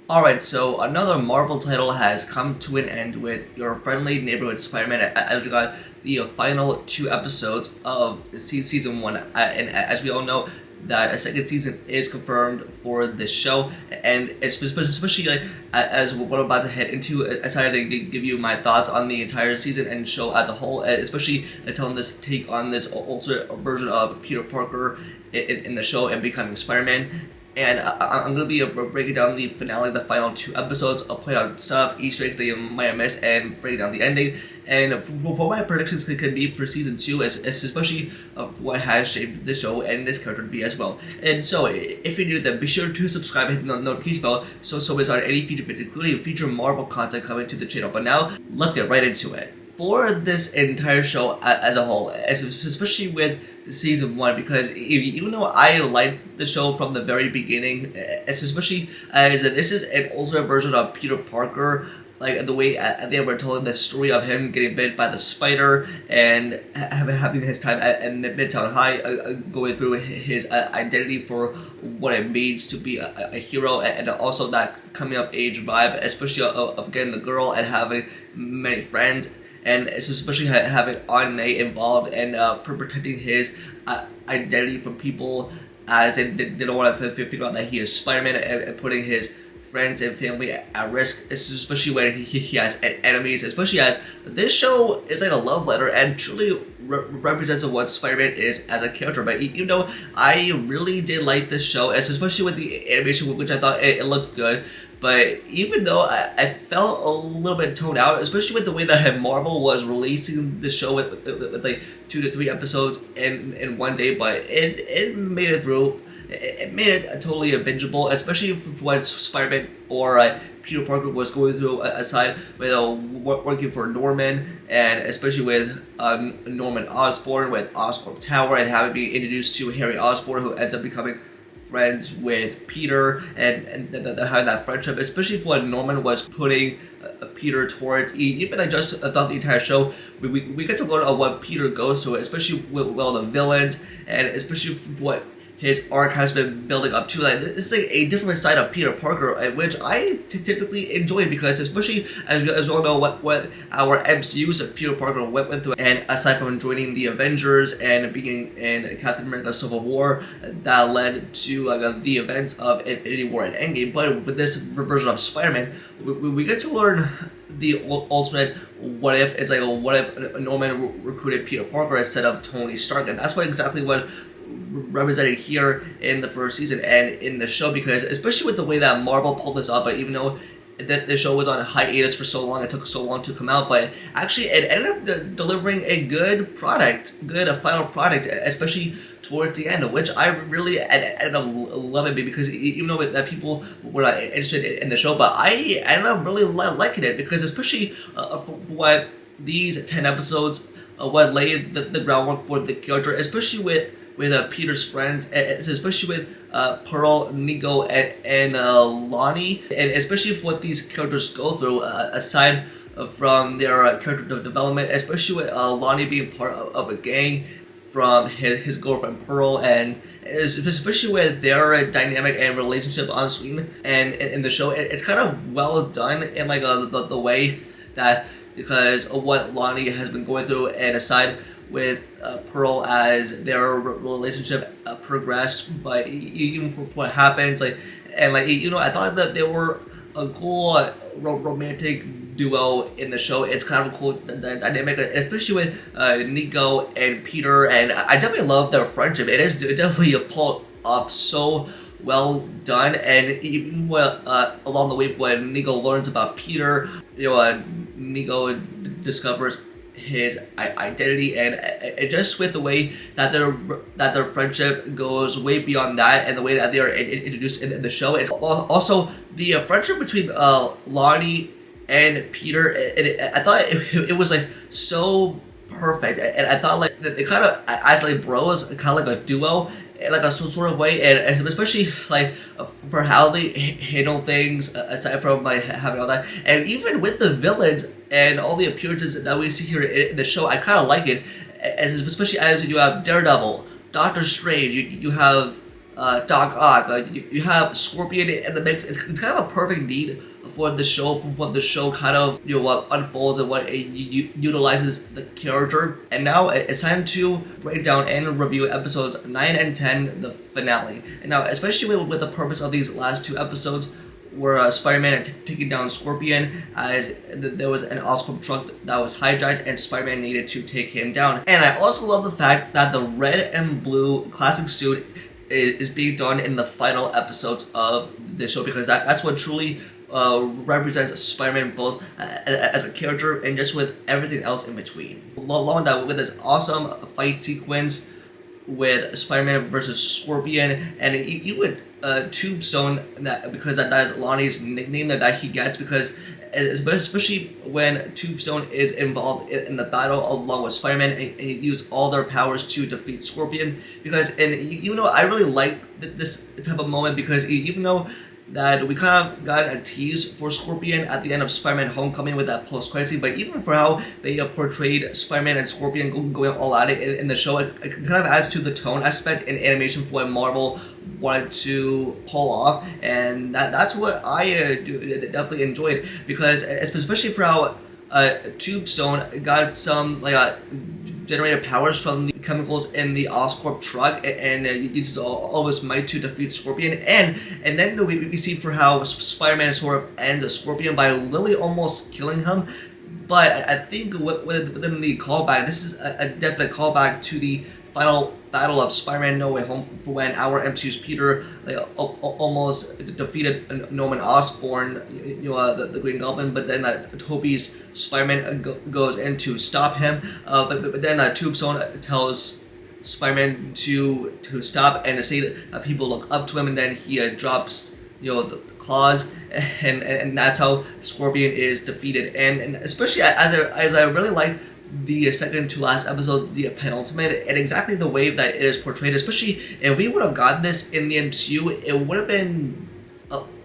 Alright, so another Marvel title has come to an end with your friendly neighborhood Spider-Man as we got the final two episodes of season one. And as we all know, that a second season is confirmed for this show, and especially like as what I'm about to head into, I decided to give you my thoughts on the entire season and show as a whole, especially telling this take on this alternate version of Peter Parker in the show and becoming Spider-Man. And I'm going to be breaking down the finale, the final two episodes, I'll point out stuff, Easter eggs that you might have missed, and breaking down the ending. And for my predictions could be for season two, especially what has shaped the show and this character to be as well. And so, if you're new, then be sure to subscribe and hit the notification bell so it's on any future videos, including future Marvel content coming to the channel. But now, let's get right into it. For this entire show as a whole, especially with season one, because even though I liked the show from the very beginning, especially as this is an older version of Peter Parker, like the way they were telling the story of him getting bit by the spider and having his time at Midtown High, going through his identity for what it means to be a hero, and also that coming of age vibe, especially of getting the girl and having many friends. And especially having Aunt May involved and protecting his identity from people as they don't want to figure out that he is Spider-Man, and putting his friends and family at risk, especially when he has enemies, especially as this show is like a love letter and truly represents what Spider-Man is as a character. But you know, I really did like this show, especially with the animation, which I thought it looked good. But even though I felt a little bit toned out, especially with the way that Marvel was releasing the show with like 2 to 3 episodes in one day, but it made it through. It made it totally bingeable, especially for what Spider-Man or Peter Parker was going through, aside with working for Norman, and especially with Norman Osborn with Oscorp Tower, and having been introduced to Harry Osborn, who ends up becoming friends with Peter, and having that friendship, especially for what Norman was putting Peter towards. Even I just thought the entire show, we get to learn of what Peter goes through, especially with the villains, and especially for what his arc has been building up to. Like, this is like a different side of Peter Parker, which I typically enjoy, because especially as we all know what our MCUs of Peter Parker went through, and aside from joining the Avengers and being in Captain America Civil War, that led to the events of Infinity War and Endgame. But with this version of Spider-Man, we get to learn the alternate what if. It's like, what if Norman recruited Peter Parker instead of Tony Stark, and that's exactly what represented here in the first season and in the show, because especially with the way that Marvel pulled this up, but even though that the show was on hiatus for so long, it took so long to come out, but actually it ended up delivering a good final product, especially towards the end, which I really ended up loving, because even though that people were not interested in the show, but I ended up really liking it, because especially for what these 10 episodes, what laid the groundwork for the character, especially with Peter's friends, especially with Pearl, Nico, and Lonnie, and especially for what these characters go through, aside from their character development, especially with Lonnie being part of a gang from his girlfriend Pearl, and especially with their dynamic and relationship on screen and in the show. It's kind of well done in like the way that, because of what Lonnie has been going through, and aside with Pearl as their relationship progressed, but even for what happens, like, and like, you know, I thought that they were a cool romantic duo in the show. It's kind of a cool dynamic, especially with Nico and Peter, and I definitely love their friendship. It is definitely a pull off so well done, and even along the way when Nico learns about Peter, you know, Nico discovers his identity, and just with the way that their friendship goes way beyond that, and the way that they are introduced in the show. It's also the friendship between Lonnie and Peter. I thought it was like so perfect, and I thought like they kind of act like bros, kind of like a duo in like a sort of way, and especially like for how they handle things, aside from like having all that, and even with the villains and all the appearances that we see here in the show, I kind of like it, especially as you have Daredevil, Doctor Strange, you have Doc Ock. You have Scorpion in the mix. It's kind of a perfect lead for the show, from what the show kind of what unfolds and what it utilizes the character. And now it's time to break down and review episodes 9 and 10, the finale. And now, especially with the purpose of these last two episodes, where Spider-Man had taken down Scorpion, as there was an Oscorp truck that was hijacked and Spider-Man needed to take him down. And I also love the fact that the red and blue classic suit is being done in the final episodes of the show, because that's what truly represents Spider-Man both as a character and just with everything else in between. Along with that, with this awesome fight sequence with Spider-Man versus Scorpion, and you would Tombstone, that because that is Lonnie's nickname that he gets, because especially when Tombstone is involved in the battle along with Spider-Man, and you use all their powers to defeat Scorpion. Because, and even though I really like this type of moment, because even though that we kind of got a tease for Scorpion at the end of Spider-Man Homecoming with that post-credit scene, but even for how they portrayed Spider-Man and Scorpion going all at it in the show, it kind of adds to the tone aspect and animation for what Marvel wanted to pull off, and that's what I definitely enjoyed, because especially for how Tombstone got some generated powers from the chemicals in the Oscorp truck, and uses all his might to defeat Scorpion, and then we see for how Spider-Man sort of ends Scorpion by literally almost killing him. But I think within the callback, this is a definite callback to the final battle of Spider-Man No Way Home, for when our MCU's Peter almost defeated Norman Osborn, the Green Goblin, but then Tobey's Spider-Man goes in to stop him. But then Tombstone tells Spider-Man to stop and to say that people look up to him, and then he drops the claws, and that's how Scorpion is defeated. And especially as I really like the second to last episode, the penultimate, and exactly the way that it is portrayed. Especially if we would have gotten this in the MCU, it would have been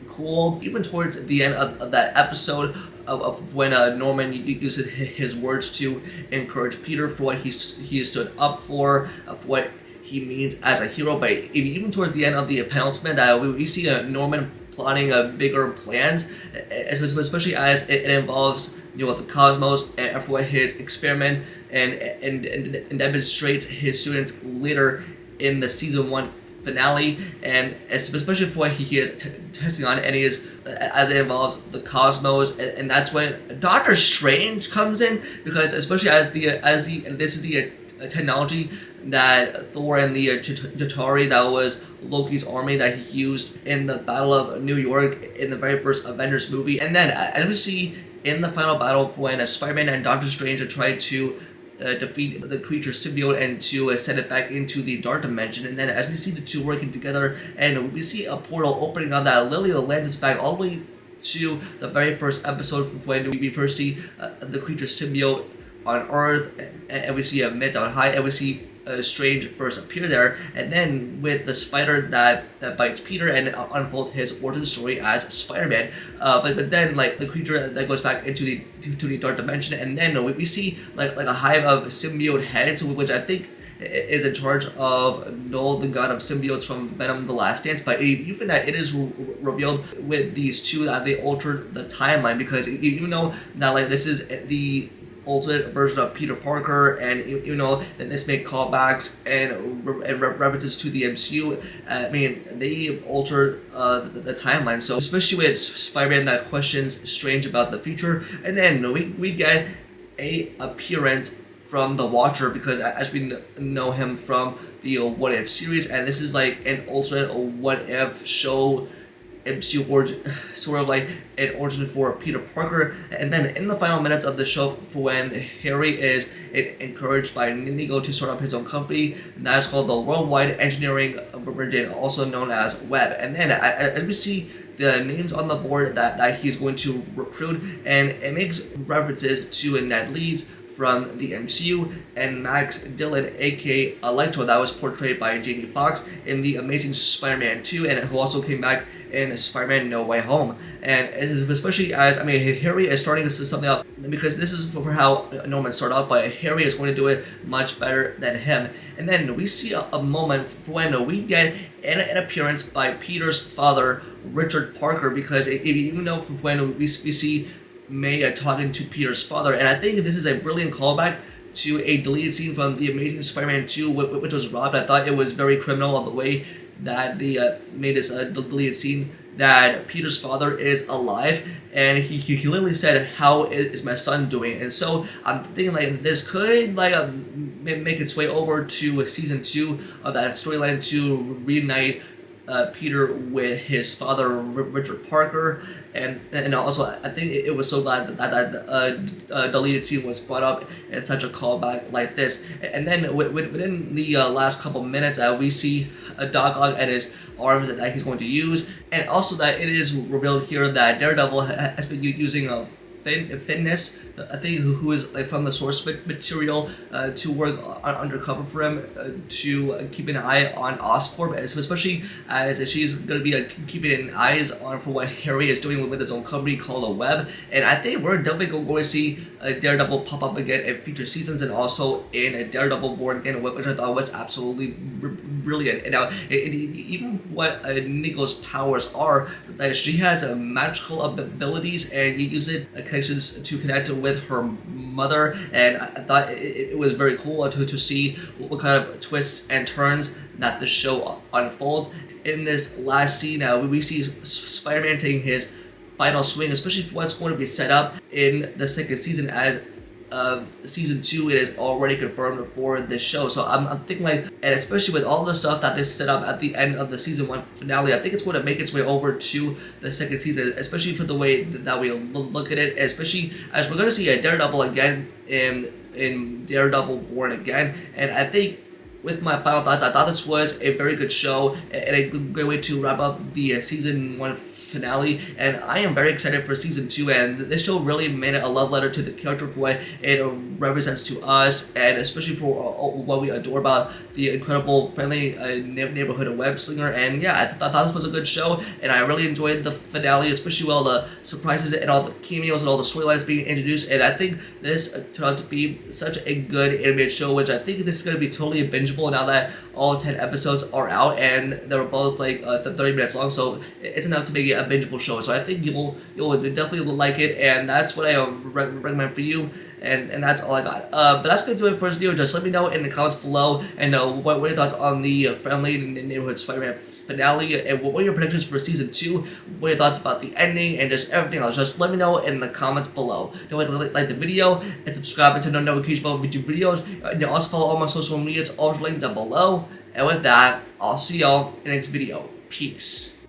cool, even towards the end of that episode, of when Norman uses his words to encourage Peter for what he stood up for what he means as a hero. But even towards the end of the penultimate, we see Norman plotting bigger plans, especially as it involves the cosmos, and for his experiment, and demonstrates his students later in the season 1 finale, and especially for what he is testing on, and he is as it involves the cosmos, and that's when Doctor Strange comes in, because especially as this is the technology that Thor and the Chitauri, that was Loki's army that he used in the Battle of New York in the very first Avengers movie. And then as we see in the final battle, when Spider-Man and Doctor Strange try to defeat the creature symbiote and to send it back into the dark dimension, and then as we see the two working together, and we see a portal opening on that literally lands us back all the way to the very first episode, when we first see the creature symbiote on Earth, and we see a Mids on high, and we see Strange first appear there, and then with the spider that bites Peter and unfolds his origin story as Spider-Man. But then the creature that goes back into the dark dimension, and then we see like a hive of symbiote heads, which I think is in charge of Noel, the god of symbiotes from Venom: The Last Dance. But even that it is revealed with these two that they altered the timeline, because you know that this is the alternate version of Peter Parker, and that this make callbacks and references to the MCU. I mean, they altered the timeline. So especially with Spider-Man that questions Strange about the future, and then we get a appearance from the Watcher, because as we know him from the What If series, and this is like an alternate What If show, MCU origin, sort of like an origin for Peter Parker. And then in the final minutes of the show, for when Harry is encouraged by Inigo to start up his own company, that is called the Worldwide Engineering Virgin, also known as Web. And then as we see the names on the board that he's going to recruit, and it makes references to Ned Leeds from the MCU, and Max Dillon, aka Electro, that was portrayed by Jamie Foxx in The Amazing Spider-Man 2, and who also came back in Spider-Man No Way Home. And especially as, I mean, Harry is starting to something up, because this is for how Norman started off, but Harry is going to do it much better than him. And then we see a moment when we get an appearance by Peter's father, Richard Parker, because if you know from when we see May talking to Peter's father, and I think this is a brilliant callback to a deleted scene from The Amazing Spider-Man 2, which was robbed. I thought it was very criminal of the way that they made this deleted scene, that Peter's father is alive, and he literally said, "How is my son doing?" And so I'm thinking like this could like make its way over to season 2 of that storyline to reunite Peter with his father, Richard Parker, and also I think it was so glad that deleted scene was brought up in such a callback like this. And then within the last couple minutes, we see a Doc Ock and his arms that he's going to use, and also that it is revealed here that Daredevil has been using Finnis, I think, who is like from the source material, to work undercover for him, to keep an eye on Oscorp, especially as she's going to be keeping an eyes on for what Harry is doing with his own company called a Web. And I think we're definitely going to see Daredevil pop up again in future seasons, and also in a Daredevil Born Again, which I thought was absolutely brilliant. And now, even what Nico's powers are, that she has magical abilities, and you use it connections to connect with her mother, and I thought it was very cool to see what kind of twists and turns that the show unfolds. In this last scene, we see Spider-Man taking his final swing, especially for what's going to be set up in the second season, as season 2 it is already confirmed for this show. So I'm thinking like, and especially with all the stuff that they set up at the end of the season 1 finale, I think it's going to make its way over to the second season, especially for the way that we look at it, especially as we're going to see a Daredevil again in Daredevil Born Again. And I think with my final thoughts, I thought this was a very good show and a great way to wrap up the season 1 finale, and I am very excited for season 2, and this show really made it a love letter to the character for what it represents to us, and especially for what we adore about the incredible friendly neighborhood web slinger. And yeah, I thought this was a good show, and I really enjoyed the finale, especially with all the surprises and all the cameos and all the storylines being introduced. And I think this turned out to be such a good animated show, which I think this is going to be totally bingeable now that all 10 episodes are out, and they're both like 30 minutes long, so it's enough to make it a bingeable show. So I think you'll definitely like it, and that's what I recommend for you. And that's all I got. But that's gonna do it for this video. Just let me know in the comments below, and what are your thoughts on the Friendly Neighborhood Spider-Man finale, and what are your predictions for season 2? What are your thoughts about the ending and just everything else? Just let me know in the comments below. Don't forget to like the video and subscribe to know notifications about video videos. And also follow all my social medias, all linked down below. And with that, I'll see y'all in the next video. Peace.